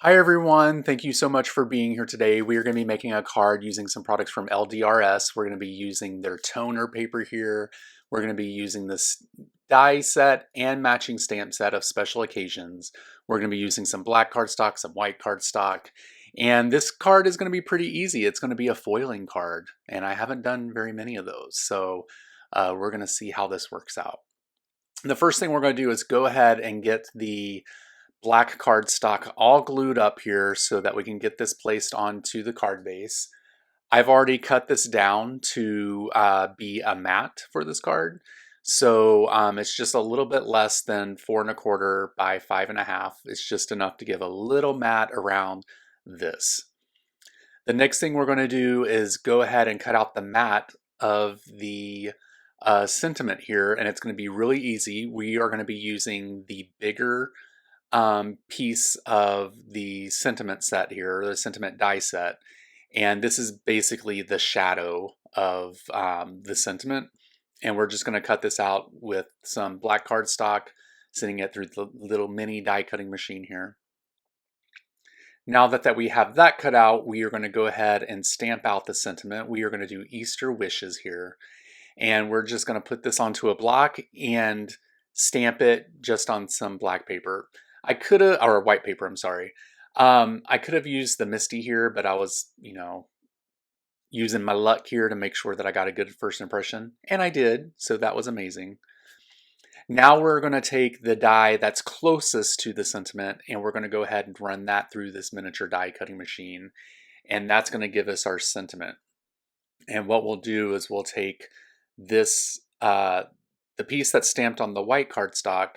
Hi everyone, thank you so much for being here today. We are going to be making a card using some products from LDRS. We're going to be using their toner paper here. We're going to be using this die set and matching stamp set of special occasions. We're going to be using some black cardstock, some white cardstock, and this card is going to be pretty easy. It's going to be a foiling card, and I haven't done very many of those, so we're going to see how this works out. The first thing we're going to do is go ahead and get the black cardstock all glued up here so that we can get this placed onto the card base. I've already cut this down to be a mat for this card. So it's just a little bit less than 4¼ by 5½. It's just enough to give a little mat around this. The next thing we're going to do is go ahead and cut out the mat of the sentiment here, and it's going to be really easy. We are going to be using the bigger piece of the sentiment set here, the sentiment die set, and this is basically the shadow of the sentiment, and we're just going to cut this out with some black cardstock, sending it through the little mini die cutting machine here. Now that we have that cut out, we are going to go ahead and stamp out the sentiment. We are going to do Easter wishes here, and we're just going to put this onto a block and stamp it just on some black paper. I could have, or white paper, I'm sorry. I could have used the Misty here, but I was, using my luck here to make sure that I got a good first impression. And I did, so that was amazing. Now we're going to take the die that's closest to the sentiment, and we're going to go ahead and run that through this miniature die cutting machine. And that's going to give us our sentiment. And what we'll do is we'll take this, the piece that's stamped on the white cardstock,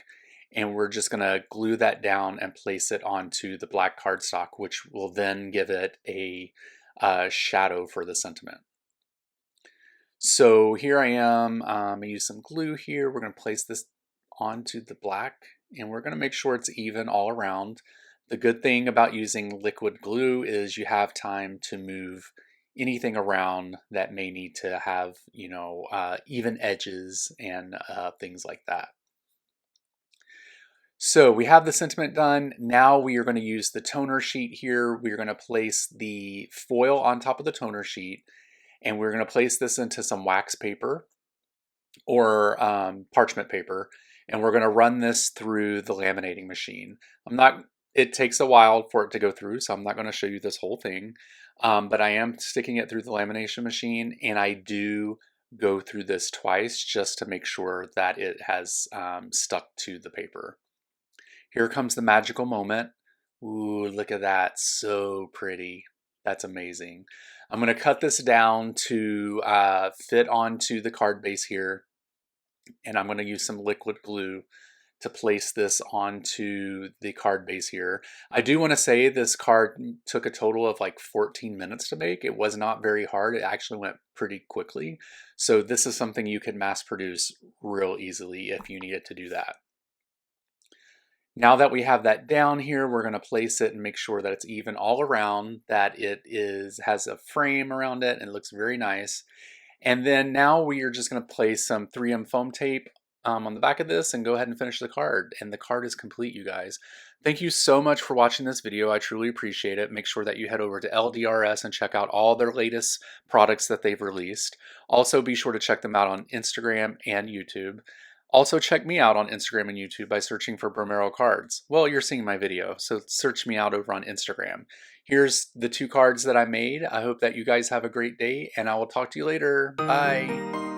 and we're just going to glue that down and place it onto the black cardstock, which will then give it a shadow for the sentiment. So here I am. I use some glue here. We're going to place this onto the black, and we're going to make sure it's even all around. The good thing about using liquid glue is you have time to move anything around that may need to have, even edges and things like that. So we have the sentiment done. Now we are going to use the toner sheet here. We are going to place the foil on top of the toner sheet, and we're going to place this into some wax paper or parchment paper, and we're going to run this through the laminating machine. It takes a while for it to go through, so I'm not going to show you this whole thing, but I am sticking it through the lamination machine, and I do go through this twice just to make sure that it has stuck to the paper. Here comes the magical moment. Ooh, look at that, so pretty. That's amazing. I'm going to cut this down to fit onto the card base here, and I'm going to use some liquid glue to place this onto the card base here. I do want to say this card took a total of like 14 minutes to make. It was not very hard. It actually went pretty quickly. So this is something you can mass produce real easily if you needed to do that. Now that we have that down here, we're going to place it and make sure that it's even all around, that it has a frame around it and it looks very nice. And then now we are just going to place some 3M foam tape on the back of this and go ahead and finish the card. And the card is complete, you guys. Thank you so much for watching this video. I truly appreciate it. Make sure that you head over to LDRS and check out all their latest products that they've released. Also, be sure to check them out on Instagram and YouTube. Also, check me out on Instagram and YouTube by searching for Bromero Cards. Well, you're seeing my video, so search me out over on Instagram. Here's the 2 cards that I made. I hope that you guys have a great day, and I will talk to you later. Bye.